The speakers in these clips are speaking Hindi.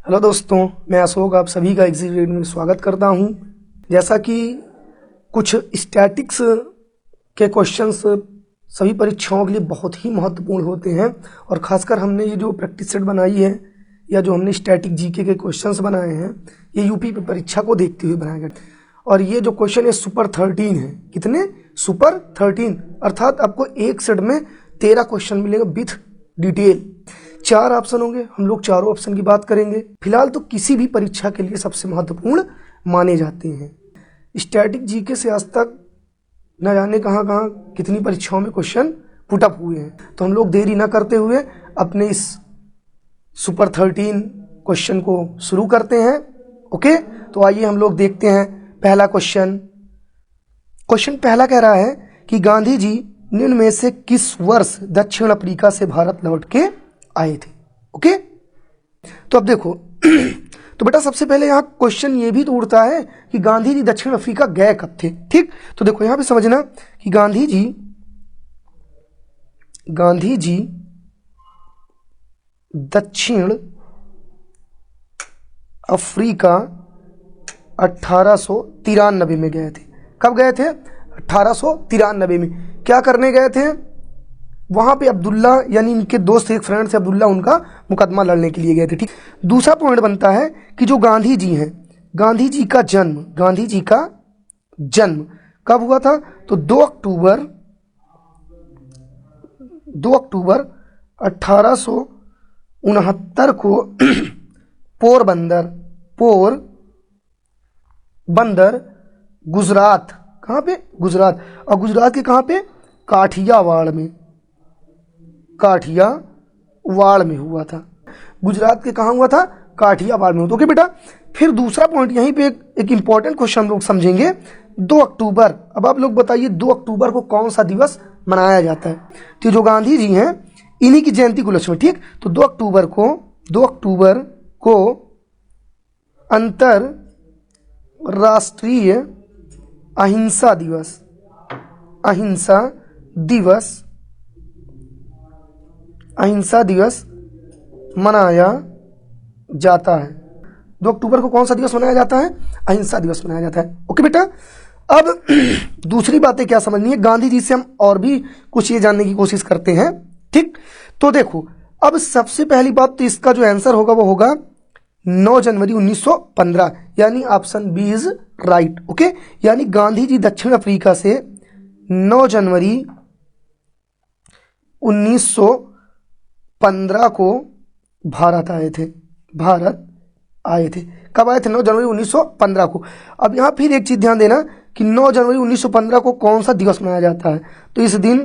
हेलो दोस्तों, मैं अशोक आप सभी का एग्जीक्यूटिव में स्वागत करता हूं। जैसा कि कुछ स्टैटिक्स के क्वेश्चंस सभी परीक्षाओं के लिए बहुत ही महत्वपूर्ण होते हैं और ख़ासकर हमने ये जो प्रैक्टिस सेट बनाई है या जो हमने स्टैटिक जीके के क्वेश्चंस बनाए हैं ये यूपी परीक्षा को देखते हुए बनाए गए। और ये जो क्वेश्चन है सुपर 13 है। कितने? सुपर 13, अर्थात आपको एक सेट में 13 क्वेश्चन मिलेगा विथ डिटेल। 4 ऑप्शन होंगे, हम लोग चारों ऑप्शन की बात करेंगे। फिलहाल तो किसी भी परीक्षा के लिए सबसे महत्वपूर्ण माने जाते हैं। स्टैटिक जीके से आज तक न जाने कहाँ कहाँ कितनी परीक्षाओं में क्वेश्चन पुट अप हुए हैं, तो हम लोग देरी न करते हुए अपने इस सुपर 13 क्वेश्चन को शुरू करते हैं। ओके, तो आइए हम लोग देखते हैं पहला क्वेश्चन। क्वेश्चन पहला कह रहा है कि गांधी जी निम्न में से किस वर्ष दक्षिण अफ्रीका से भारत लौट के आए थे। ओके, तो अब देखो तो बेटा सबसे पहले यहाँ क्वेश्चन ये भी तो उठता है कि गांधी जी दक्षिण अफ्रीका गए कब थे। ठीक, तो देखो यहाँ पे समझना कि गांधी जी दक्षिण अफ्रीका 1893 में गए थे। कब गए थे? 1893 में। क्या करने गए थे? वहां पे अब्दुल्ला यानी इनके दोस्त एक फ्रेंड से अब्दुल्ला उनका मुकदमा लड़ने के लिए गए थे। ठीक, दूसरा पॉइंट बनता है कि जो गांधी जी हैं, गांधी जी का जन्म कब हुआ था? तो 2 अक्टूबर 1869 को पोरबंदर गुजरात। कहाँ पे? गुजरात। और गुजरात के कहाँ पे? काठियावाड़ में हुआ था। गुजरात के कहाँ हुआ था? काठियावाड़ में हुआ था। ओके बेटा, फिर दूसरा पॉइंट यहीं पे एक इंपॉर्टेंट क्वेश्चन हम लोग समझेंगे। 2 अक्टूबर, अब आप लोग बताइए 2 अक्टूबर को कौन सा दिवस मनाया जाता है? तो जो गांधी जी हैं इन्हीं की जयंती को लक्ष्य में। ठीक, तो 2 अक्टूबर को अंतरराष्ट्रीय अहिंसा दिवस मनाया जाता है। 2 अक्टूबर को कौन सा दिवस मनाया जाता है? अहिंसा दिवस मनाया जाता है। ओके बेटा, अब दूसरी बातें क्या समझनी है, गांधी जी से हम और भी कुछ ये जानने की कोशिश करते हैं। ठीक, तो देखो अब सबसे पहली बात तो इसका जो आंसर होगा वो होगा 9 जनवरी 1915, यानी option B is right. Okay, यानी गांधी जी दक्षिण अफ्रीका से 9 जनवरी 1915 को भारत आए थे। कब आए थे? 9 जनवरी 1915 को। अब यहाँ फिर एक चीज ध्यान देना कि 9 जनवरी 1915 को कौन सा दिवस मनाया जाता है? तो इस दिन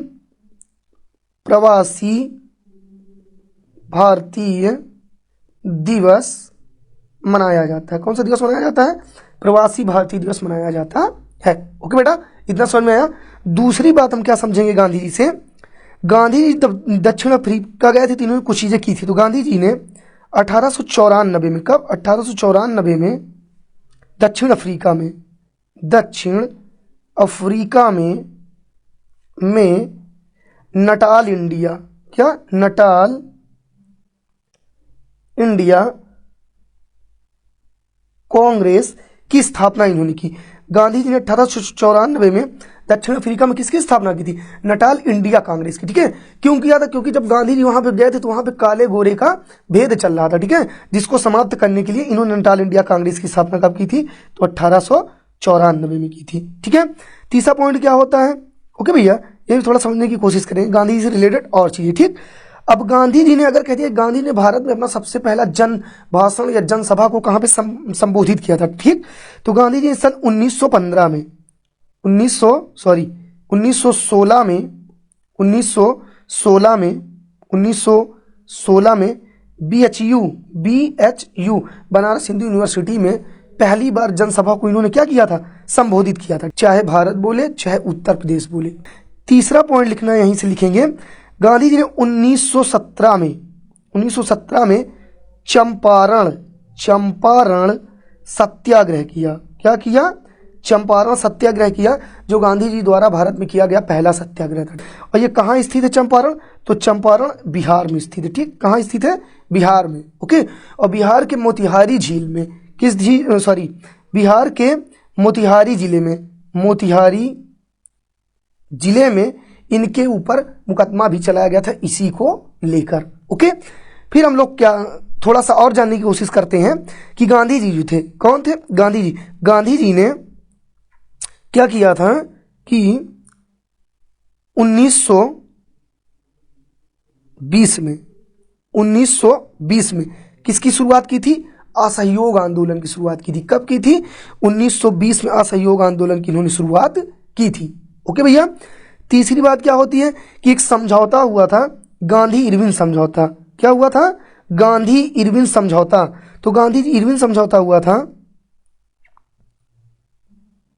प्रवासी भारतीय दिवस मनाया जाता है। कौन सा दिवस मनाया जाता है? प्रवासी भारतीय दिवस मनाया जाता है। ओके बेटा, इतना समझ में आया। दूसरी बात हम क्या समझेंगे गांधी जी से, गांधी जी दक्षिण अफ्रीका गए थे, तीनों कुछ चीजें की थी। तो गांधी जी ने 1894 में, कब? 1894 में दक्षिण अफ्रीका में नटाल इंडिया कांग्रेस की स्थापना इन्होंने की। गांधी जी ने 1894 में दक्षिण अफ्रीका में किसकी स्थापना की थी? नटाल इंडिया कांग्रेस की। ठीक है, क्यों किया था? क्योंकि जब गांधी जी वहां पे गए थे तो वहां पे काले गोरे का भेद चल रहा था। ठीक है, जिसको समाप्त करने के लिए इन्होंने नटाल इंडिया कांग्रेस की स्थापना कब की थी? तो 1894 में की थी। ठीक है, तीसरा पॉइंट क्या होता है? ओके भैया, ये भी थोड़ा समझने की कोशिश करेंगे गांधी जी से रिलेटेड और चीजें। ठीक, अब गांधी जी ने अगर कहती है गांधी ने भारत में अपना सबसे पहला जन भाषण या जनसभा को कहां पे संबोधित किया था? ठीक, तो गांधी जी सन 1916 में BHU बनारस हिंदू यूनिवर्सिटी में पहली बार जनसभा को इन्होंने क्या किया था? संबोधित किया था, चाहे भारत बोले चाहे उत्तर प्रदेश बोले। तीसरा पॉइंट लिखना, यहीं से लिखेंगे, गांधी जी ने 1917 में चंपारण सत्याग्रह किया। क्या किया? चंपारण सत्याग्रह किया, जो गांधी जी द्वारा भारत में किया गया पहला सत्याग्रह था। और ये कहाँ स्थित है चंपारण? तो चंपारण बिहार में स्थित है। ठीक, कहाँ स्थित है? बिहार में। ओके, और बिहार के मोतिहारी झील में बिहार के मोतिहारी जिले में इनके ऊपर मुकदमा भी चलाया गया था इसी को लेकर। ओके, फिर हम लोग क्या थोड़ा सा और जानने की कोशिश करते हैं कि गांधी जी जो थे, कौन थे गांधी जी ने क्या किया था कि 1920 में किसकी शुरुआत की थी? असहयोग आंदोलन की शुरुआत की थी। कब की थी? 1920 में असहयोग आंदोलन की इन्होंने शुरुआत की थी। ओके भैया, तीसरी बात क्या होती है कि एक समझौता हुआ था, गांधी इरविन समझौता। क्या हुआ था? गांधी इरविन समझौता। तो गांधी इरविन समझौता हुआ था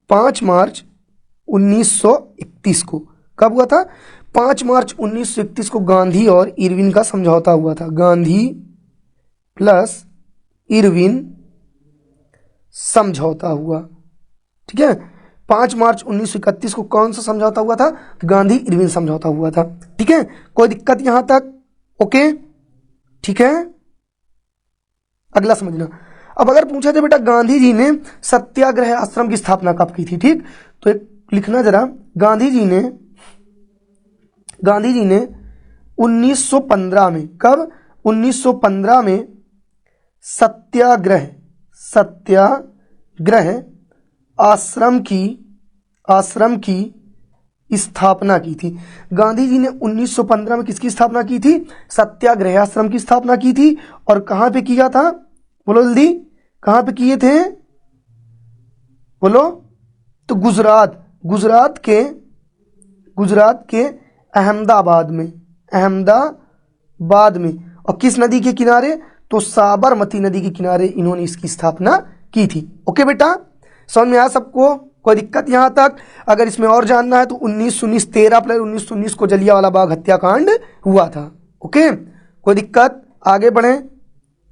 5 मार्च 1931 को। कब हुआ था? 5 मार्च 1931 को गांधी और इरविन का समझौता हुआ था। गांधी प्लस इरविन समझौता हुआ। ठीक है, 5 मार्च 1931 को कौन सा समझौता हुआ था? गांधी इरविन समझौता हुआ था। ठीक है, कोई दिक्कत यहां तक? ओके, ठीक है, अगला समझना। अब अगर पूछा जाए बेटा गांधी जी ने सत्याग्रह आश्रम की स्थापना कब की थी? ठीक, तो एक लिखना जरा, गांधी जी ने 1915 में, कब? 1915 में सत्याग्रह आश्रम की स्थापना की थी। गांधी जी ने 1915 में किसकी स्थापना की थी? सत्याग्रह आश्रम की स्थापना की थी। और कहां पे किया था? बोलो जल्दी, कहां पे किए थे? बोलो। तो गुजरात के अहमदाबाद में। और किस नदी के किनारे? तो साबरमती नदी के किनारे इन्होंने इसकी स्थापना की थी। ओके बेटा, समझ में आया सबको? कोई दिक्कत यहां तक? अगर इसमें और जानना है तो 13 अप्रैल 1919 को जलियांवाला बाग हत्याकांड हुआ था। ओके, कोई दिक्कत? आगे बढ़े,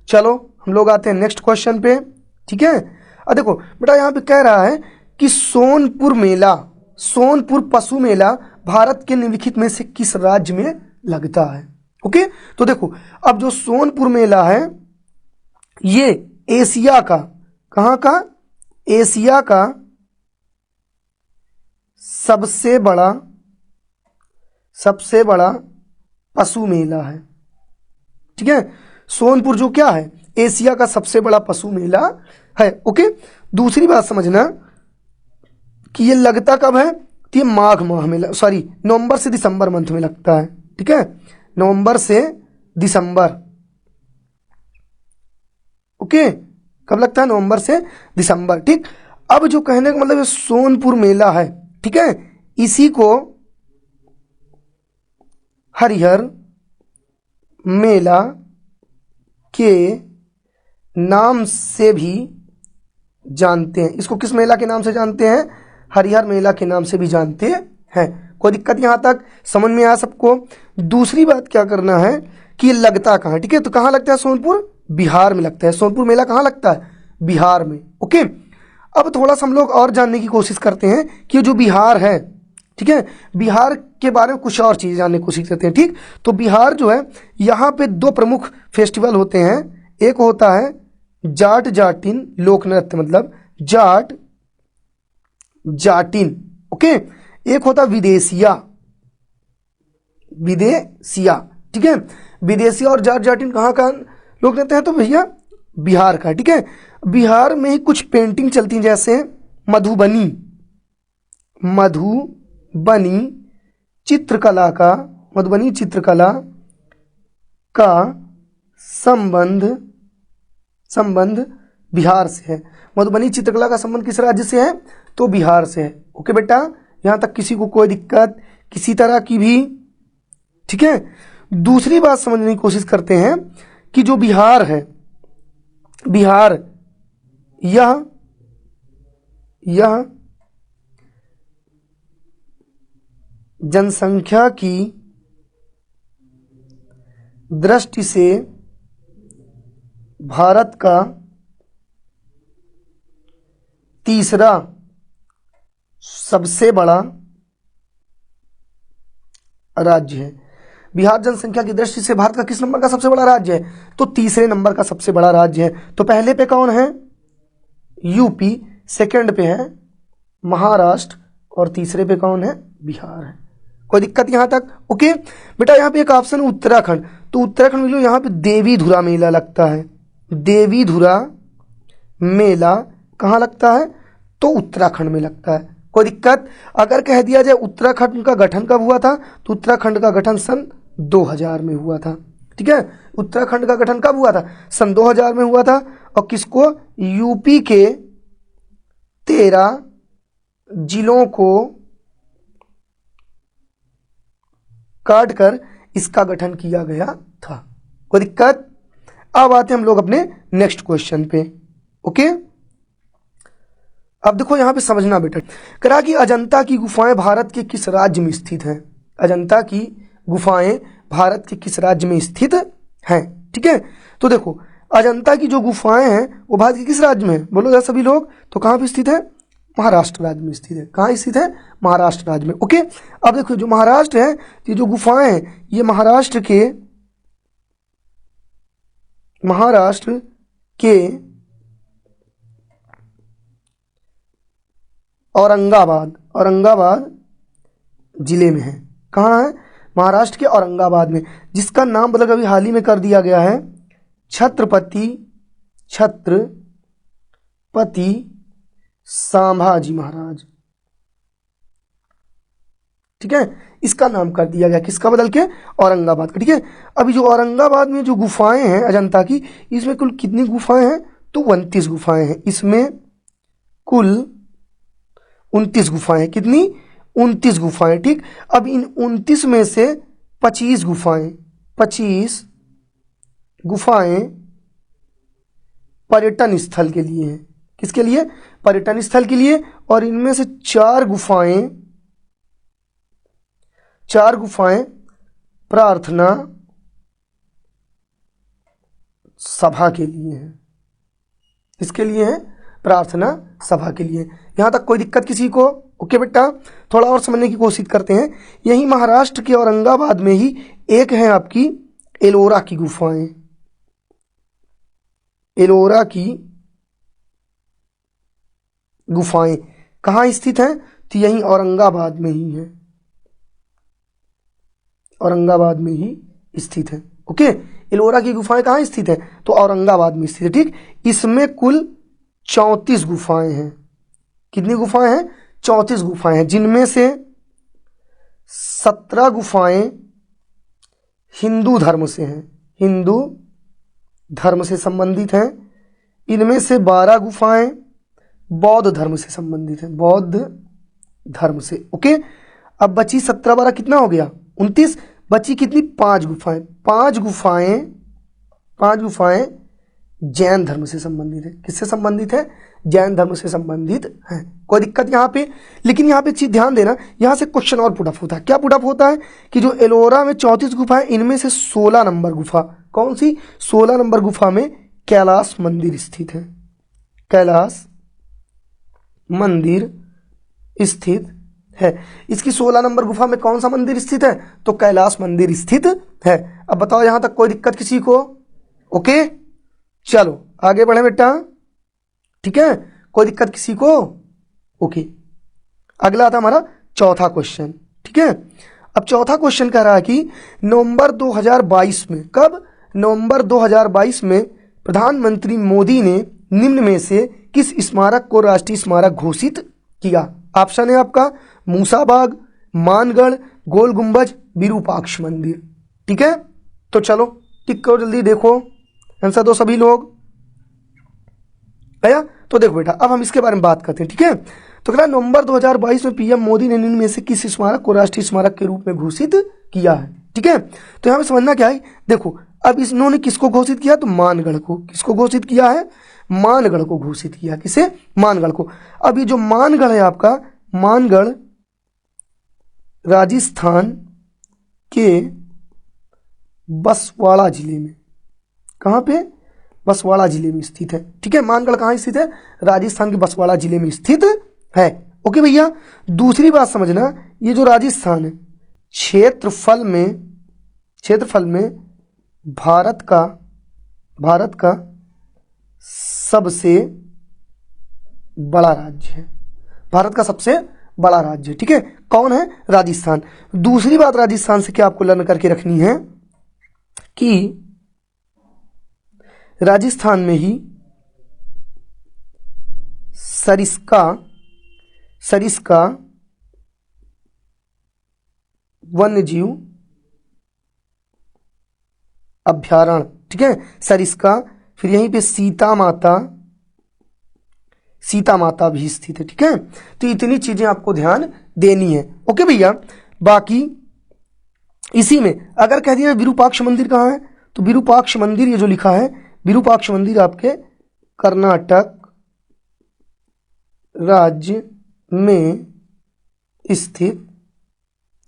चलो हम लोग आते हैं नेक्स्ट क्वेश्चन पे। ठीक है, अब देखो बेटा यहां पे कह रहा है कि सोनपुर पशु मेला भारत के निम्नलिखित में से किस राज्य में लगता है? ओके, तो देखो अब जो सोनपुर मेला है ये एशिया का, कहां का? एशिया का सबसे बड़ा पशु मेला है। ठीक है, सोनपुर जो क्या है? एशिया का सबसे बड़ा पशु मेला है। ओके, दूसरी बात समझना कि ये लगता कब है? तो ये माघ माह में, नवंबर से दिसंबर मंथ में लगता है। ठीक है, नवंबर से दिसंबर। ओके, कब लगता है? नवंबर से दिसंबर। ठीक, अब जो कहने का मतलब सोनपुर मेला है, ठीक है, इसी को हरिहर मेला के नाम से भी जानते हैं। इसको किस मेला के नाम से जानते हैं? हरिहर मेला के नाम से भी जानते हैं। कोई दिक्कत यहां तक? समझ में आया सबको? दूसरी बात क्या करना है कि ये लगता कहाँ? ठीक है, तो कहाँ लगता है? सोनपुर, बिहार में लगता है। सोनपुर मेला कहाँ लगता है? बिहार में। ओके, अब थोड़ा सा हम लोग और जानने की कोशिश करते हैं कि जो बिहार है, ठीक है, बिहार के बारे में कुछ और चीज़ जानने की कोशिश करते हैं। ठीक, तो बिहार जो है यहाँ पे 2 प्रमुख फेस्टिवल होते हैं। एक होता है जाट जाटिन लोक नृत्य, मतलब जाटिन। ओके, एक होता विदेशिया। ठीक है, विदेशिया और जाट जाटिन कहाँ का लोक नृत्य है? तो भैया बिहार का। ठीक है, बिहार में ही कुछ पेंटिंग चलती हैं, जैसे मधुबनी चित्रकला का संबंध बिहार से है। मधुबनी चित्रकला का संबंध किस राज्य से है? तो बिहार से है। ओके बेटा, यहां तक किसी को कोई दिक्कत किसी तरह की भी? ठीक है, दूसरी बात समझने की कोशिश करते हैं कि जो बिहार है, यह जनसंख्या की दृष्टि से भारत का तीसरा सबसे बड़ा राज्य है। बिहार जनसंख्या की दृष्टि से भारत का किस नंबर का सबसे बड़ा राज्य है? तो तीसरे नंबर का सबसे बड़ा राज्य है। तो पहले पे कौन है? यूपी, सेकंड पे है महाराष्ट्र और तीसरे पे कौन है? बिहार है। कोई दिक्कत यहां तक? ओके बेटा, यहाँ पे एक ऑप्शन है उत्तराखंड। तो उत्तराखंड में यहाँ पे देवीधुरा मेला लगता है। देवीधुरा मेला कहाँ लगता है? तो उत्तराखंड में लगता है। कोई दिक्कत? अगर कह दिया जाए उत्तराखंड का गठन कब हुआ था, तो उत्तराखंड का गठन सन 2000 में हुआ था। ठीक है, उत्तराखंड का गठन कब हुआ था? सन 2000 में हुआ था। और किसको? यूपी के 13 जिलों को काट कर इसका गठन किया गया था। कोई दिक्कत? अब आते हम लोग अपने नेक्स्ट क्वेश्चन पे। ओके, अब देखो यहां पे समझना बेटा, करा कि अजंता की गुफाएं भारत के किस राज्य में स्थित हैं? अजंता की गुफाएं भारत के किस राज्य में स्थित हैं? ठीक है, तो देखो अजंता की जो गुफाएं हैं वो भारत के किस राज्य में है? बोलो जरा सभी लोग। तो कहां पे स्थित है? महाराष्ट्र राज्य में स्थित है। कहां स्थित है? महाराष्ट्र राज्य में। ओके, अब देखो जो महाराष्ट्र है, ये जो गुफाएं हैं ये महाराष्ट्र के औरंगाबाद जिले में है। कहाँ है? महाराष्ट्र के औरंगाबाद में, जिसका नाम मतलब अभी हाल ही में कर दिया गया है छत्रपति संभाजी महाराज। ठीक है, इसका नाम कर दिया गया किसका बदल के? औरंगाबाद का। ठीक है, अभी जो औरंगाबाद में जो गुफाएं हैं अजंता की, इसमें कुल कितनी गुफाएं हैं? तो 29 गुफाएं हैं। इसमें कुल 29 गुफाएं। कितनी? 29 गुफाएं। ठीक, अब इन 29 में से 25 गुफाएं पर्यटन स्थल के लिए हैं। किसके लिए? पर्यटन स्थल के लिए। और इनमें से 4 गुफाएं प्रार्थना सभा के लिए हैं। किसके लिए है? प्रार्थना सभा के लिए। यहां तक कोई दिक्कत किसी को? ओके बेटा, थोड़ा और समझने की कोशिश करते हैं। यही महाराष्ट्र के औरंगाबाद में ही एक है आपकी एलोरा की गुफाएं। एलोरा की गुफाएं कहां स्थित हैं? तो यही औरंगाबाद में ही है। औरंगाबाद में ही स्थित है। ओके, एलोरा की गुफाएं कहां स्थित है? तो औरंगाबाद में स्थित है। ठीक, इसमें कुल 34 गुफाएं हैं। कितनी गुफाएं हैं? 34 गुफाएं हैं, जिनमें से 17 गुफाएं हिंदू धर्म से हैं। हिंदू धर्म से संबंधित हैं। इनमें से 12 गुफाएं बौद्ध धर्म से संबंधित हैं। बौद्ध धर्म से। ओके, अब बची 17 12 कितना हो गया? 29। बची कितनी? 5 गुफाएं। 5 गुफाएं जैन धर्म से संबंधित है। किससे संबंधित है? जैन धर्म से संबंधित है। कोई दिक्कत यहाँ पे? लेकिन यहाँ पे एक चीज ध्यान देना, यहाँ से क्वेश्चन और पुटअप होता है। क्या पुटअप होता है? कि जो एलोरा में 34 गुफाएं, इनमें से 16 नंबर गुफा, कौन सी? 16 नंबर गुफा में कैलाश मंदिर स्थित है। कैलाश मंदिर स्थित है। इसकी 16 नंबर गुफा में कौन सा मंदिर स्थित है? तो कैलाश मंदिर स्थित है। अब बताओ यहां तक कोई दिक्कत किसी को? ओके, चलो आगे बढ़े बेटा। ठीक है, कोई दिक्कत किसी को? ओके, अगला आता हमारा चौथा क्वेश्चन। ठीक है, अब चौथा क्वेश्चन कह रहा है कि नवंबर 2022 में, कब? नवंबर 2022 में प्रधानमंत्री मोदी ने निम्न में से किस स्मारक को राष्ट्रीय स्मारक घोषित किया? ऑप्शन है आपका मूसाबाग, मानगढ़, गोल गुंबज, विरूपाक्ष मंदिर। ठीक है, तो चलो टिक करो, जल्दी देखो आंसर दो सभी लोग। आया? तो देखो बेटा, अब हम इसके बारे में बात करते हैं। ठीक है, तो क्या नवंबर 2022 में पीएम मोदी ने निम्न में से किस स्मारक को राष्ट्रीय स्मारक के रूप में घोषित किया है? ठीक है, तो यहां पे समझना क्या है, देखो अब इन्होंने किसको घोषित किया? तो मानगढ़ को। किसको घोषित किया है? मानगढ़ को घोषित किया। किसे? मानगढ़ को। अब ये जो मानगढ़ है आपका, मानगढ़ राजस्थान के बसवाड़ा जिले में, कहां पे? बसवाड़ा जिले में स्थित है। ठीक है, मानगढ़ कहां स्थित है? राजस्थान के बसवाड़ा जिले में स्थित है। ओके भैया, दूसरी बात समझना, ये जो राजस्थान है क्षेत्रफल में क्षेत्रफल में भारत का सबसे बड़ा राज्य है। भारत का सबसे बड़ा राज्य, ठीक है, कौन है? राजस्थान। दूसरी बात राजस्थान से क्या आपको लर्न करके रखनी है कि राजस्थान में ही सरिस्का वन्यजीव अभ्यारण्य, ठीक है, सरिस्का। फिर यहीं पे सीता माता भी स्थित है, ठीक है। तो इतनी चीजें आपको ध्यान देनी है, ओके भैया। बाकी इसी में अगर कह दिया विरूपाक्ष मंदिर कहाँ है, तो विरूपाक्ष मंदिर ये जो लिखा है, विरूपाक्ष मंदिर आपके कर्नाटक राज्य में स्थित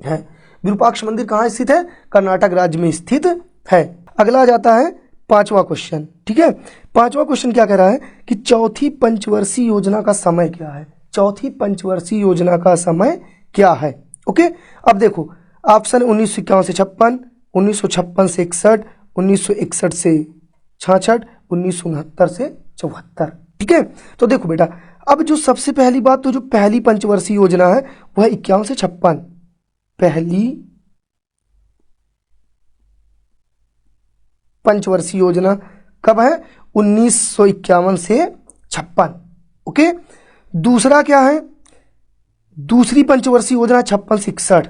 है। विरूपाक्ष मंदिर कहाँ स्थित है? कर्नाटक राज्य में स्थित है। अगला आ जाता है पांचवा क्वेश्चन, ठीक है। पांचवा क्वेश्चन क्या कह रहा है कि चौथी पंचवर्षीय योजना का समय क्या है? चौथी पंचवर्षीय योजना का समय क्या है? ओके, अब देखो ऑप्शन 1951 से 56, 1956 से 61, 1961 से 66, 1969 से 74, ठीक है। तो देखो बेटा, अब जो सबसे पहली बात, तो जो पहली पंचवर्षीय योजना है वह है 51 से 56। पहली पंचवर्षीय योजना कब है? 1951 से 56, ओके। दूसरा क्या है? दूसरी पंचवर्षीय योजना 56 से 61,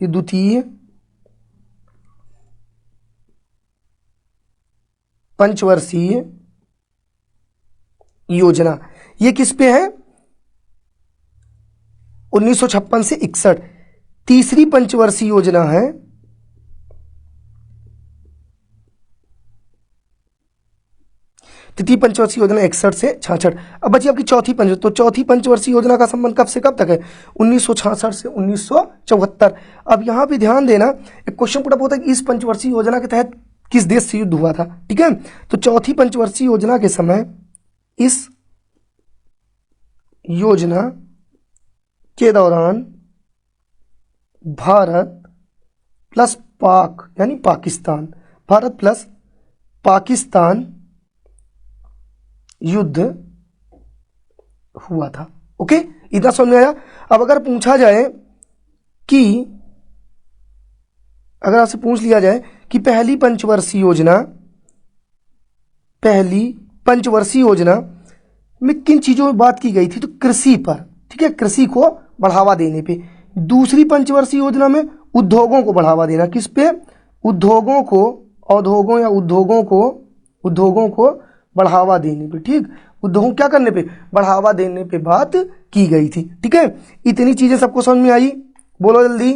ये द्वितीय पंचवर्षीय योजना, ये किस पे है? 1956 से 61। तीसरी पंचवर्षीय योजना है तृतीय पंचवर्षीय योजना 61 से 66। अब बची आपकी चौथी तो चौथी पंचवर्षीय योजना का संबंध कब से कब तक है? 1966 से 1974। अब यहां पे ध्यान देना, एक क्वेश्चन पुट अप होता है कि इस पंचवर्षीय योजना के तहत किस देश से युद्ध हुआ था, ठीक है। तो चौथी पंचवर्षीय योजना के समय इस योजना के दौरान भारत प्लस पाक यानी पाकिस्तान, भारत प्लस पाकिस्तान युद्ध हुआ था, ओके। इतना समझ में आया। अब अगर पूछा जाए कि अगर आपसे पूछ लिया जाए कि पहली पंचवर्षीय योजना में किन चीजों में बात की गई थी, तो कृषि पर, ठीक है, कृषि को बढ़ावा देने पे। दूसरी पंचवर्षीय योजना में उद्योगों को बढ़ावा देना, किस पे? उद्योगों को बढ़ावा देने पे, ठीक, उद्योगों क्या करने पे? बढ़ावा देने पे बात की गई थी, ठीक है। इतनी चीजें सबको समझ में आई? बोलो जल्दी,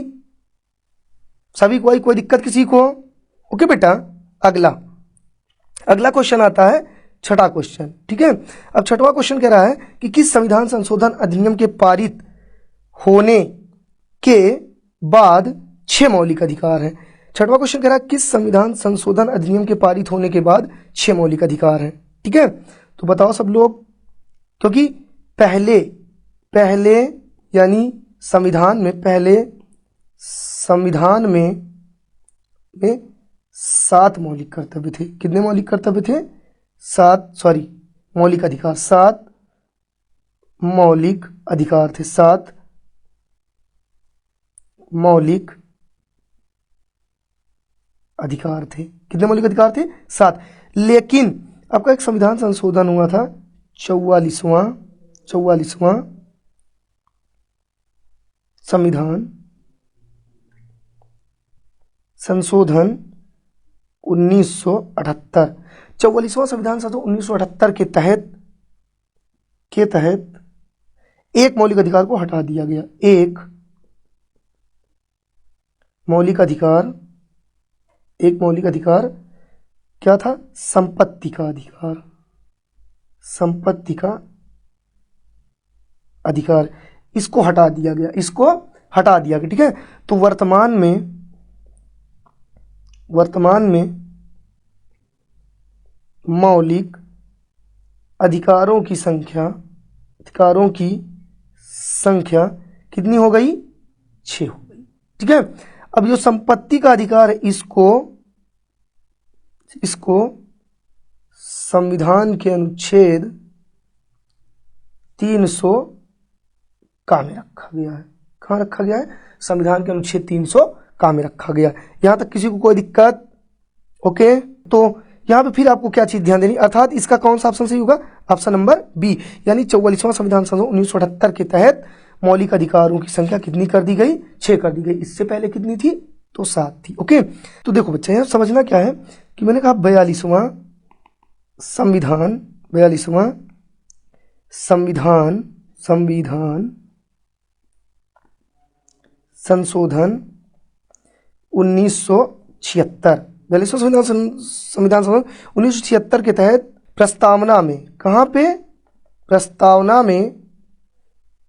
सभी को आई? कोई दिक्कत किसी को? ओके बेटा। अगला क्वेश्चन आता है छठा क्वेश्चन, ठीक है। अब छठवां क्वेश्चन कह रहा है कि किस संविधान संशोधन अधिनियम के पारित होने के बाद 6 मौलिक अधिकार हैं। छठवां क्वेश्चन कह रहा है किस संविधान संशोधन अधिनियम के पारित होने के बाद 6 मौलिक अधिकार हैं, ठीक है। तो बताओ सब लोग, क्योंकि पहले यानी संविधान में 7 मौलिक कर्तव्य थे। कितने मौलिक कर्तव्य थे? 7 मौलिक अधिकार, 7 मौलिक अधिकार थे, 7 मौलिक अधिकार थे। कितने मौलिक अधिकार थे? 7। लेकिन आपका एक संविधान संशोधन हुआ था, 44वां संविधान संशोधन 1978। 44वां संविधान संशोधन 1978 के तहत एक मौलिक अधिकार को हटा दिया गया। एक मौलिक अधिकार क्या था? संपत्ति का अधिकार। इसको हटा दिया गया, ठीक है। तो वर्तमान में मौलिक अधिकारों की संख्या कितनी हो गई? 6 हो गई, ठीक है। अब जो संपत्ति का अधिकार है इसको संविधान के अनुच्छेद 300 का में रखा गया है। कहाँ रखा गया है? संविधान के अनुच्छेद 300 का में रखा गया है। यहां तक किसी को कोई दिक्कत? ओके, तो यहां पे फिर आपको क्या चीज ध्यान देनी, अर्थात इसका कौन सा ऑप्शन सही होगा? ऑप्शन नंबर बी, यानी 44वां संविधान संशोधन 1978 के तहत मौलिक अधिकारों की संख्या कितनी कर दी गई? 6 कर दी गई। इससे पहले कितनी थी? तो 7 थी। ओके, तो देखो बच्चे यहाँ समझना क्या है कि मैंने कहा 42वां संविधान संशोधन 1976, 42वां संविधान संशोधन 1976 के तहत प्रस्तावना में, कहाँ पे? प्रस्तावना में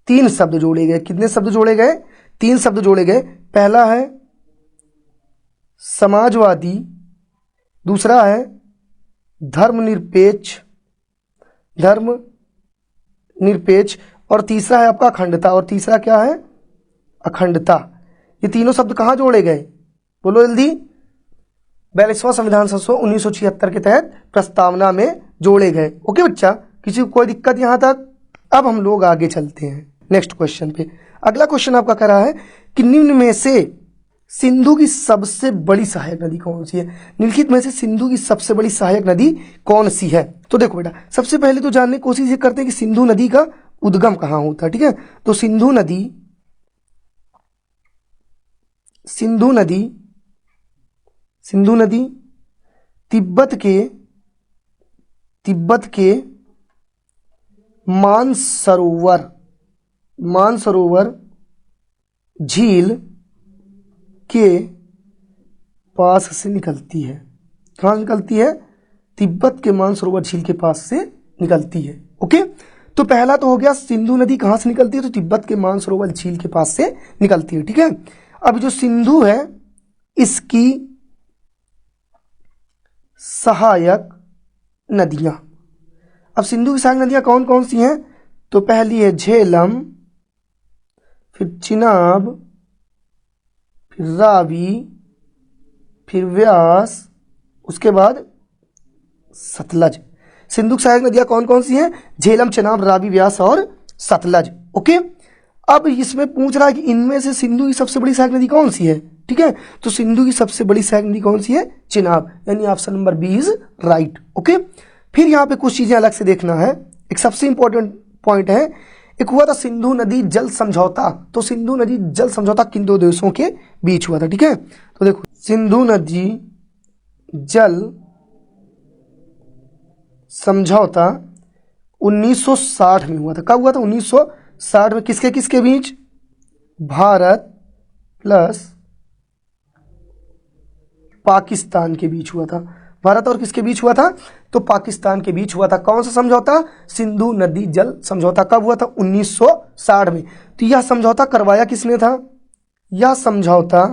3 शब्द जोड़े गए। कितने शब्द जोड़े गए? 3 शब्द जोड़े गए। पहला है समाजवादी, दूसरा है धर्मनिरपेक्ष, और तीसरा है आपका अखंडता। और तीसरा क्या है? अखंडता। ये तीनों शब्द कहाँ जोड़े गए? बोलो जल्दी। 42वां संविधान संशोधन 1976 के तहत प्रस्तावना में जोड़े गए। ओके बच्चा, किसी को कोई दिक्कत यहां तक? अब हम लोग आगे चलते हैं नेक्स्ट क्वेश्चन पे। अगला क्वेश्चन आपका कह रहा है कि निम्न में से सिंधु की सबसे बड़ी सहायक नदी कौन सी है? निम्नलिखित में से सिंधु की सबसे बड़ी सहायक नदी कौन सी है? तो देखो बेटा, सबसे पहले तो जानने की कोशिश ये करते हैं कि सिंधु नदी का उद्गम कहाँ होता है। ठीक है, तो सिंधु नदी तिब्बत के मानसरोवर झील के पास से निकलती है। कहाँ निकलती है? तिब्बत के मानसरोवर झील के पास से निकलती है। ओके, तो पहला तो हो गया सिंधु नदी कहाँ से निकलती है? तो तिब्बत के मानसरोवर झील के पास से निकलती है। ठीक है, अब जो सिंधु है इसकी सहायक नदियां, अब सिंधु की सहायक नदियां कौन कौन सी हैं? तो पहली है झेलम, फिर चिनाब, फिर रावी, फिर व्यास, उसके बाद सतलज। सिंधु की सहायक नदियां कौन कौन सी हैं? झेलम, चिनाब, रावी, व्यास और सतलज। ओके, अब इसमें पूछ रहा है कि इनमें से सिंधु की सबसे बड़ी सहायक नदी कौन सी है? ठीक है, तो सिंधु की सबसे बड़ी सहायक नदी कौन सी है? चिनाब, यानी option number B is right. Okay, फिर यहाँ पे कुछ चीजें अलग से देखना है। एक सबसे इंपॉर्टेंट पॉइंट है, एक हुआ था सिंधु नदी जल समझौता। तो सिंधु नदी जल समझौता किन दो देशों के बीच हुआ था? ठीक है, तो देखो सिंधु नदी जल समझौता 1960 में हुआ था। कब हुआ था? 1960 में। किसके किसके बीच? भारत प्लस पाकिस्तान के बीच हुआ था। भारत और किसके बीच हुआ था? तो पाकिस्तान के बीच हुआ था। कौन सा समझौता? सिंधु नदी जल समझौता। कब हुआ था? 1960 में। तो यह समझौता करवाया किसने था? यह समझौता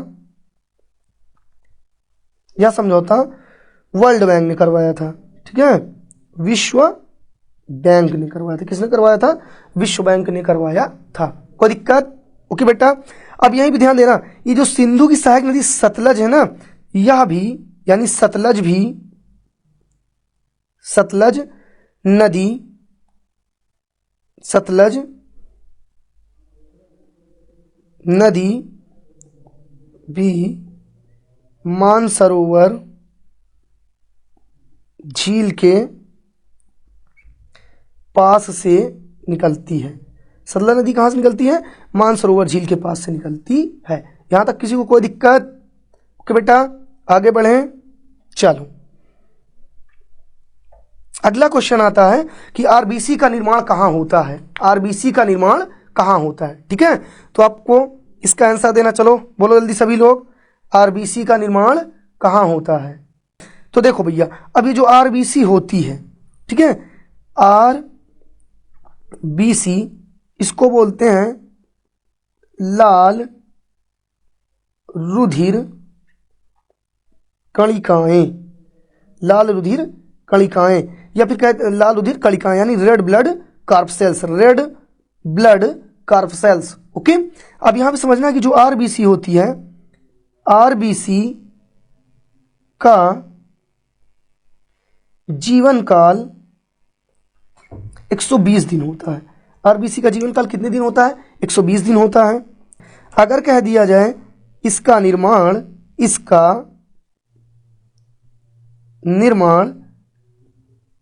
वर्ल्ड बैंक ने करवाया था। ठीक है, विश्व बैंक ने करवाया था। किसने करवाया था? विश्व बैंक ने करवाया था। कोई दिक्कत? ओके बेटा, अब यही भी ध्यान देना, ये जो सिंधु की सहायक नदी सतलज है ना, यह भी यानी सतलज नदी भी मानसरोवर झील के पास से निकलती है। सतलज नदी कहाँ से निकलती है? मानसरोवर झील के पास से निकलती है। यहां तक किसी को कोई दिक्कत? ओके बेटा, आगे बढ़ें। चलो, अगला क्वेश्चन आता है कि आरबीसी का निर्माण कहाँ होता है? आरबीसी का निर्माण कहाँ होता है? ठीक है, तो आपको इसका आंसर देना। चलो बोलो जल्दी सभी लोग, आरबीसी का निर्माण कहाँ होता है? तो देखो भैया, अभी जो आरबीसी होती है, ठीक है, आरबीसी इसको बोलते हैं लाल रुधिर कणिकाएं। लाल रुधिर कणिकाएं, या फिर कहते हैं लाल रुधिर कणिकाएं, यानी red blood corpuscles. Red blood corpuscles. Okay, अब यहां पे समझना कि जो आरबीसी होती है आरबीसी का जीवन काल 120 दिन होता है। आरबीसी का जीवन काल कितने दिन होता है? 120 दिन होता है। अगर कह दिया जाए इसका निर्माण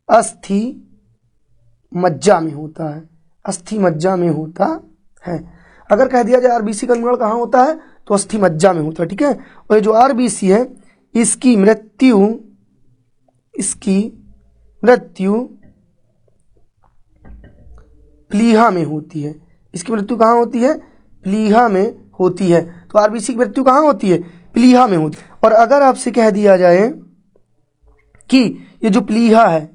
अस्थि मज्जा में होता है। अस्थि मज्जा में होता है। अगर कह दिया जाए आरबीसी का निर्माण कहाँ होता है, तो अस्थि मज्जा में होता है। ठीक है। और ये जो आरबीसी है इसकी मृत्यु प्लीहा में होती है। इसकी मृत्यु कहाँ होती है? प्लीहा में होती है। तो आरबीसी की मृत्यु कहाँ होती है? प्लीहा में होती है। और अगर आपसे कह दिया जाए कि ये जो प्लीहा है,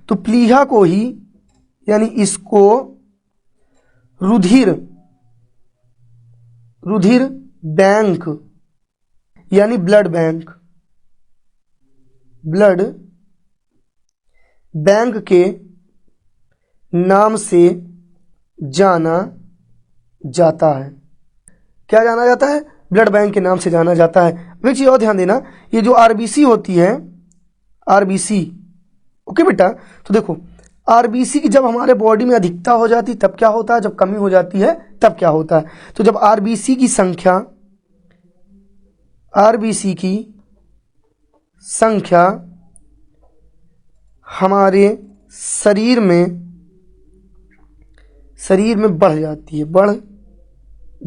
तो प्लीहा को ही यानी इसको रुधिर बैंक यानी ब्लड बैंक के नाम से जाना जाता है। क्या जाना जाता है? ब्लड बैंक के नाम से जाना जाता है। एक चीज और ध्यान देना, ये जो आरबीसी होती है, आरबीसी, ओके बेटा, तो देखो आरबीसी की जब हमारे बॉडी में अधिकता हो जाती तब क्या होता है, जब कमी हो जाती है तब क्या होता है। तो जब आरबीसी की संख्या हमारे शरीर में बढ़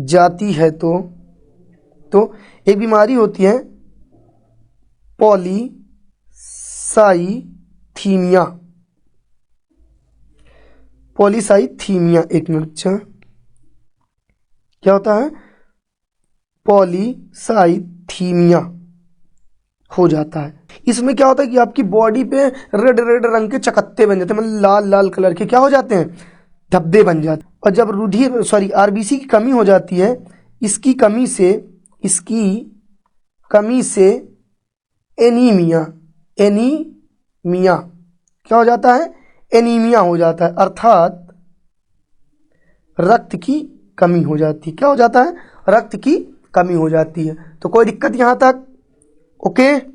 जाती है तो एक बीमारी होती है पॉलीसाइथीमिया। एक मिनट, क्या होता है? पॉलीसाइथीमिया हो जाता है। इसमें क्या होता है कि आपकी बॉडी पे रेड रंग के चकत्ते बन जाते हैं, मतलब लाल कलर के क्या हो जाते हैं? धब्बे बन जाते हैं। और जब आरबीसी की कमी हो जाती है, इसकी कमी से एनीमिया क्या हो जाता है? एनीमिया हो जाता है, अर्थात रक्त की कमी हो जाती है। क्या हो जाता है? रक्त की कमी हो जाती है। तो कोई दिक्कत यहां तक? ओके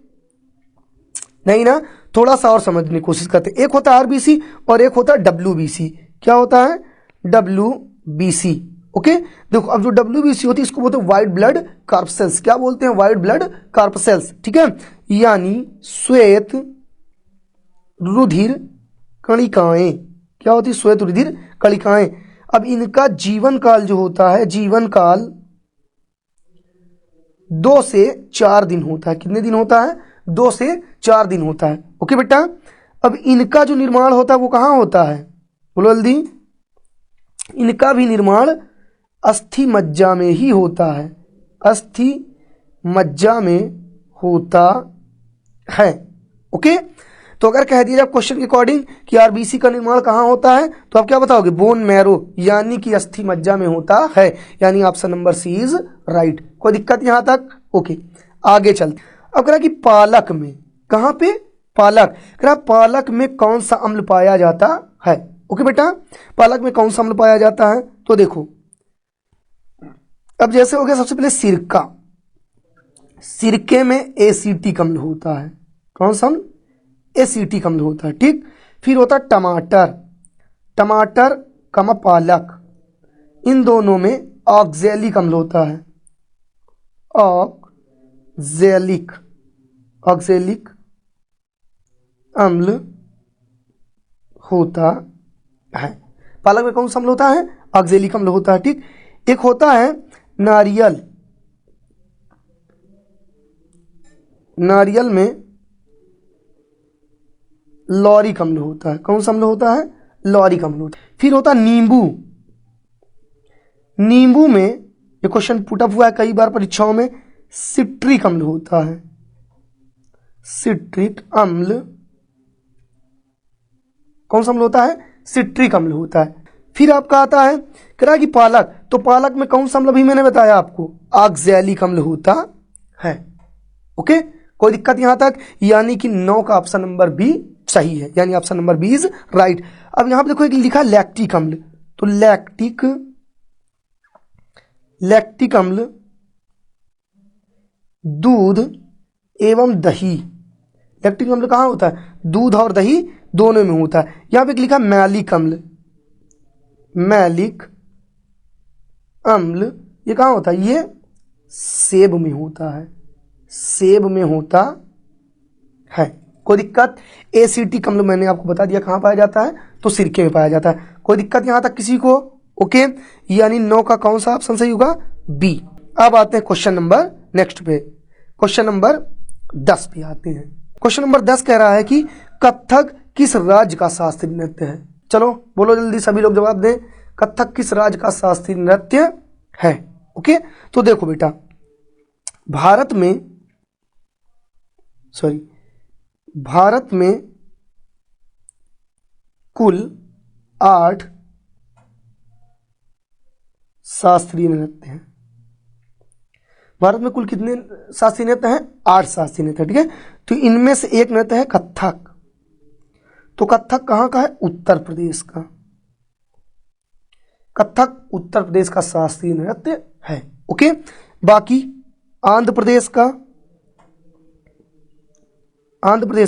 नहीं ना? थोड़ा सा और समझने की कोशिश करते। एक होता है आरबीसी और एक होता है डब्ल्यूबीसी। क्या होता है? डब्ल्यूबीसी। ओके, देखो अब जो डब्ल्यूबीसी होती है इसको बोलते हैं व्हाइट ब्लड कार्पसेल्स। क्या बोलते हैं? White blood corpuscles. ठीक है, यानी श्वेत रुधिर कणिकाएं। क्या होती है? श्वेत रुधिर कणिकाएं। अब इनका जीवन काल जो होता है, जीवन काल 2 से 4 दिन होता है। कितने दिन होता है? 2 से 4 दिन होता है। ओके बेटा, अब इनका जो निर्माण होता है वो कहाँ होता है? बोलो जल्दी। इनका भी निर्माण अस्थि मज्जा में ही होता है। अस्थि मज्जा में होता है। ओके, तो अगर कह दिया जाए क्वेश्चन के अकॉर्डिंग कि आरबीसी का निर्माण कहाँ होता है, तो आप क्या बताओगे? बोन मैरो यानी कि अस्थि मज्जा में होता है। यानी option number C is right. कोई दिक्कत यहां तक? ओके, आगे चलते। अब कह रहा कि पालक में, कहां पे? पालक। कह रहा पालक में कौन सा अम्ल पाया जाता है? ओके बेटा, पालक में कौन सा अम्ल पाया जाता है? तो देखो, अब जैसे हो गया सबसे पहले सिरका। सिरके में एसिटिक अम्ल होता है। कौन सा अम्ल? एसिटिक अम्ल होता है। ठीक, फिर होता है टमाटर कमा पालक, इन दोनों में ऑक्जेलिक अम्ल होता है। ऑक्जेलिक अम्ल होता है। पालक में कौन सा अम्ल होता है? ऑक्जेलिक अम्ल होता है। ठीक, एक होता है नारियल में लॉरिक अम्ल होता है। कौन सा अम्ल होता है? लॉरिक अम्ल होता है। फिर होता है नींबू में, ये क्वेश्चन पुटअप हुआ है कई बार परीक्षाओं में, सिट्रिक अम्ल होता है। सिट्रिक अम्ल कौन सा अम्ल होता है? सिट्रिक अम्ल होता है। फिर आपका आता है कह रहा कि पालक, तो पालक में कौन सा अम्ल भी मैंने बताया आपको? ऑक्जेलिक अम्ल होता है। ओके, कोई दिक्कत यहां तक? यानी कि 9 का ऑप्शन नंबर बी सही है, यानी option number B is right. अब यहां पे देखो एक लिखा लैक्टिक अम्ल, तो लैक्टिक अम्ल दूध एवं दही। लैक्टिक अम्ल कहाँ होता है? दूध और दही दोनों में होता है। यहाँ पे लिखा मैलिक अम्ल, मैलिक अम्ल ये कहाँ होता है? ये सेब में होता है, सेब में होता है। कोई दिक्कत? एसिटिक अम्ल मैंने आपको बता दिया कहाँ पाया जाता है, तो सिरके में पाया जाता है। कोई दिक्कत यहाँ तक किसी को? ओके, यानी 9 का कौन सा ऑप्शन सही होगा? बी। अब आते हैं क्वेश्चन नंबर नेक्स्ट पे, क्वेश्चन नंबर 10 पे आते हैं। क्वेश्चन नंबर 10 कह रहा है कि कथक किस राज्य का शास्त्रीय नृत्य है? चलो बोलो जल्दी, सभी लोग जवाब दें। कथक किस राज्य का शास्त्रीय नृत्य है? ओके, तो देखो बेटा, भारत में कुल 8 शास्त्रीय नृत्य हैं। भारत में कुल कितने शास्त्रीय नृत्य हैं? 8 शास्त्रीय नृत्य, ठीक है। तो इनमें से एक नृत्य है कथक। तो कथक कहाँ का है? उत्तर प्रदेश का। कथक उत्तर प्रदेश का शास्त्रीय नृत्य है। ओके, बाकी आंध्र प्रदेश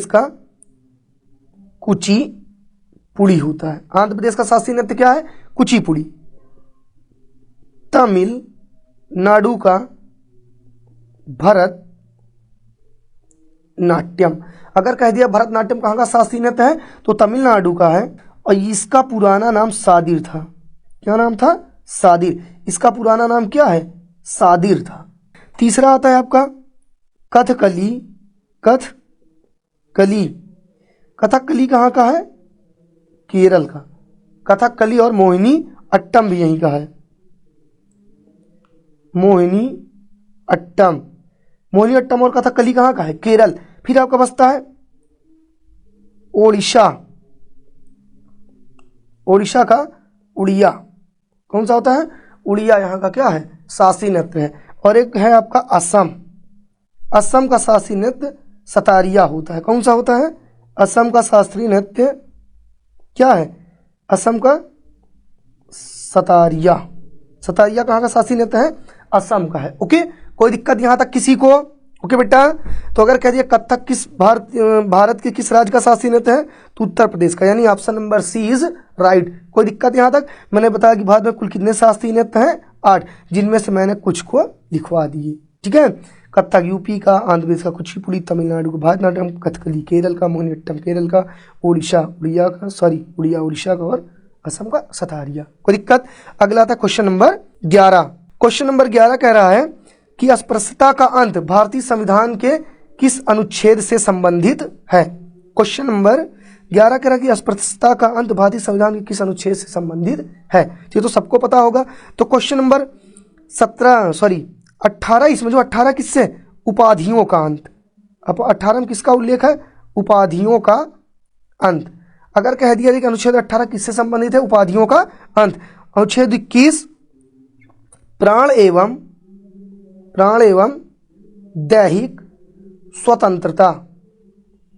का कुचिपुड़ी होता है। आंध्र प्रदेश का शास्त्रीय नृत्य क्या है? कुचिपुड़ी। तमिलनाडु का भरतनाट्यम। अगर कह दिया भरतनाट्यम कहाँ का शास्त्रीय नृत्य है, तो तमिलनाडु का है, और इसका पुराना नाम सादिर था। क्या नाम था? सादिर। इसका पुराना नाम क्या है? सादिर था। तीसरा आता है आपका कथकली। कथकली कहाँ का है? केरल का। कथकली और मोहिनी अट्टम भी यहीं का है। मोहिनी अट्टम और कथकली कहाँ का है? केरल। फिर आपका बचता है ओडिशा का उड़िया। कौन सा होता है? उड़िया यहाँ का क्या है? शास्त्रीय नृत्य है। और एक है आपका असम का शास्त्रीय नृत्य सतारिया होता है। कौन सा होता है? असम का शास्त्रीय नृत्य क्या है? असम का सतारिया कहाँ का शास्त्रीय नृत्य है? असम का है। ओके, कोई दिक्कत यहाँ तक किसी को? ओके बेटा, तो अगर कह दिया कथक किस भारत के किस राज्य का शास्त्रीय नृत्य है, तो उत्तर प्रदेश का, यानी option number C is right. कोई दिक्कत यहाँ तक? मैंने बताया कि भारत में कुल कितने शास्त्रीय नृत्य हैं? 8, जिनमें से मैंने कुछ को लिखवा दिए, ठीक है। कथक यूपी का, आंध्र प्रदेश का कुचिपुड़ी, तमिलनाडु का भरतनाट्यम, कथकली केरल का, मोहिनीअट्टम केरल का, उड़िया उड़ीसा का, और असम का सतारिया। कोई दिक्कत? अगला था क्वेश्चन नंबर 11। क्वेश्चन नंबर 11 कह रहा है कि अस्पृश्यता का अंत भारतीय संविधान के किस अनुच्छेद से संबंधित है? क्वेश्चन नंबर 11 कह रहा है कि अस्पृश्यता का अंत भारतीय संविधान के किस अनुच्छेद से संबंधित है? ये तो सबको पता होगा। तो क्वेश्चन नंबर 18 इसमें, जो 18 किससे? उपाधियों का अंत। अब 18 में किसका उल्लेख है? उपाधियों का अंत। अगर कह दिया कि अनुच्छेद 18 किससे संबंधित है? उपाधियों का अंत। अनुच्छेद 21 प्राण एवं दैहिक स्वतंत्रता,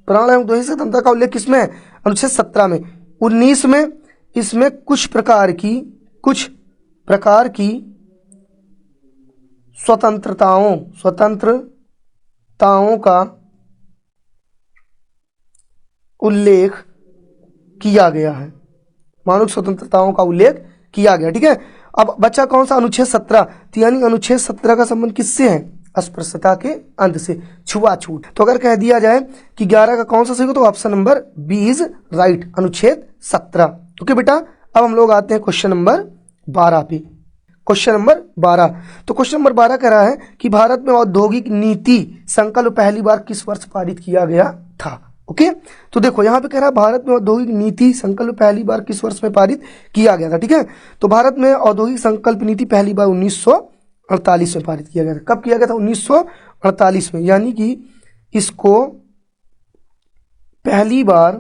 प्राण एवं दैहिक स्वतंत्रता का उल्लेख किसमें है? अनुच्छेद 17 में। 19 में इसमें कुछ प्रकार की स्वतंत्रताओं का उल्लेख किया गया है। मानव स्वतंत्रताओं का उल्लेख किया गया, ठीक है। अब बच्चा कौन सा? अनुच्छेद 17। तो यानी अनुच्छेद 17 का संबंध किससे है? अस्पृश्यता के अंत से, छुआछूत। तो अगर कह दिया जाए कि 11 का कौन सा सही हो, तो option number B is right, अनुच्छेद 17। ओके बेटा, अब हम लोग आते हैं क्वेश्चन नंबर 12 पे। क्वेश्चन नंबर 12, तो क्वेश्चन नंबर 12 कह रहा है कि भारत में औद्योगिक नीति संकल्प पहली बार किस वर्ष पारित किया गया था? ओके, तो देखो यहाँ पे कह रहा है भारत में औद्योगिक नीति संकल्प पहली बार किस वर्ष में पारित किया गया था, ठीक है। तो भारत में औद्योगिक संकल्प नीति पहली बार 1948 में पारित किया गया था। कब किया गया था? 1948 में, यानी कि इसको पहली बार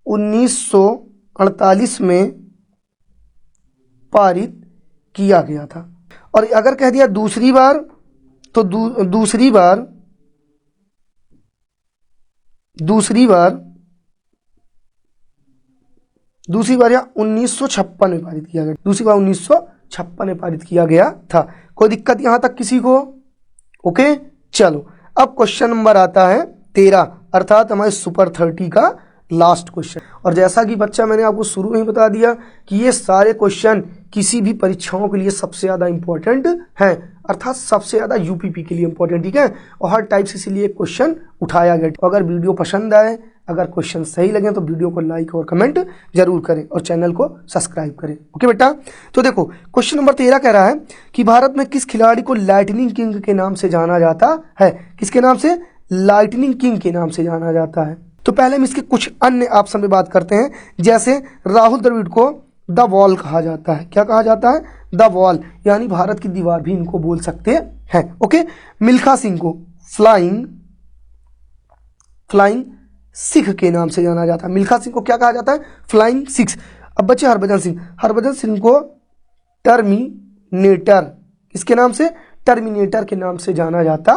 1948 में पारित किया गया था। और अगर कह दिया दूसरी बार, तो दूसरी बार या 1956 में पारित किया गया। दूसरी बार 1956 1956 में पारित किया गया था। कोई दिक्कत यहां तक किसी को? ओके, चलो अब क्वेश्चन नंबर आता है 13, अर्थात हमारे सुपर 30 का लास्ट क्वेश्चन। और जैसा कि बच्चा मैंने आपको शुरू में ही बता दिया कि ये सारे क्वेश्चन किसी भी परीक्षाओं के लिए सबसे ज्यादा इंपॉर्टेंट हैं, अर्थात सबसे ज्यादा यूपीपी के लिए इंपॉर्टेंट, ठीक है। और हर टाइप से इसीलिए क्वेश्चन उठाया गया। तो अगर वीडियो पसंद आए, अगर क्वेश्चन सही लगे तो वीडियो को लाइक और कमेंट जरूर करें और चैनल को सब्सक्राइब करें। ओके बेटा, तो देखो क्वेश्चन नंबर 13 कह रहा है कि भारत में किस खिलाड़ी को लाइटनिंग किंग के नाम से जाना जाता है? किसके नाम से? लाइटनिंग किंग के नाम से जाना जाता है। तो पहले हम इसके कुछ अन्य ऑप्शन पे बात करते हैं। जैसे राहुल द्रविड़ को द वॉल कहा जाता है। क्या कहा जाता है? द वॉल, यानी भारत की दीवार भी इनको बोल सकते हैं। ओके, मिल्खा सिंह को फ्लाइंग सिख के नाम से जाना जाता है। मिल्खा सिंह को क्या कहा जाता है? फ्लाइंग सिख। अब बच्चे हरभजन सिंह को टर्मिनेटर, किसके नाम से? टर्मिनेटर के नाम से जाना जाता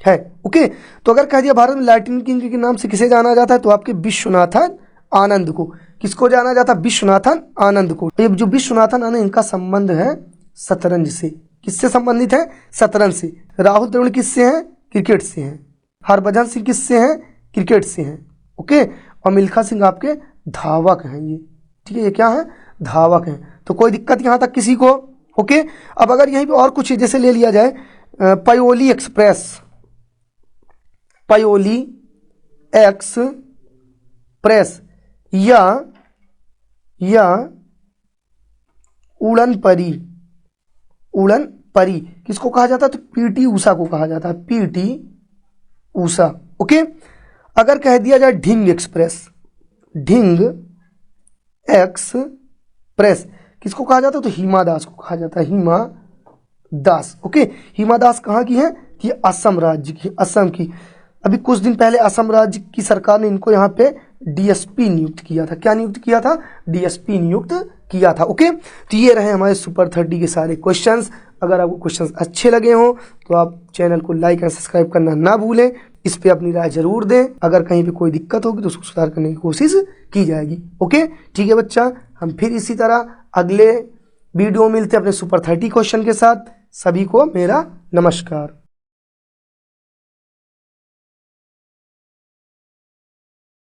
है। ओके, तो अगर कह दिया भारत में लाइटनिंग किंग के नाम से किसे जाना जाता है, तो आपके विश्वनाथन आनंद को। किसको जाना जाता है? विश्वनाथन आनंद को। तो जो विश्वनाथन आनंद, इनका संबंध है शतरंज से। किससे संबंधित है? शतरंज से। राहुल द्रविड़ किससे हैं? क्रिकेट से हैं। हरभजन सिंह किससे हैं? क्रिकेट से हैं। ओके, और मिल्खा सिंह आपके धावक हैं ये, ठीक है। ये क्या है? धावक हैं। तो कोई दिक्कत यहां तक किसी को? ओके, अब अगर यहीं पे और कुछ जैसे ले लिया जाए, पायोली एक्सप्रेस या उड़न परी किसको कहा जाता है? तो पीटी उषा को कहा जाता है, पीटी उषा। ओके, अगर कह दिया जाए ढिंग एक्सप्रेस किसको कहा जाता है? तो हिमा दास को कहा जाता है, हिमा दास। ओके, हिमा दास कहाँ की है? कि असम राज्य की, असम की। अभी कुछ दिन पहले असम राज्य की सरकार ने इनको यहाँ पे डीएसपी नियुक्त किया था। क्या नियुक्त किया था? डीएसपी नियुक्त किया था। ओके, तो ये रहे हमारे सुपर 30 के सारे क्वेश्चंस। अगर आपको क्वेश्चंस अच्छे लगे हों तो आप चैनल को लाइक और सब्सक्राइब करना ना भूलें। इस पे अपनी राय जरूर दें। अगर कहीं पे कोई दिक्कत होगी तो उसको सुधार करने की कोशिश की जाएगी। ओके, ठीक है बच्चा, हम फिर इसी तरह अगले वीडियो में मिलते हैं अपने सुपर 30 क्वेश्चन के साथ। सभी को मेरा नमस्कार।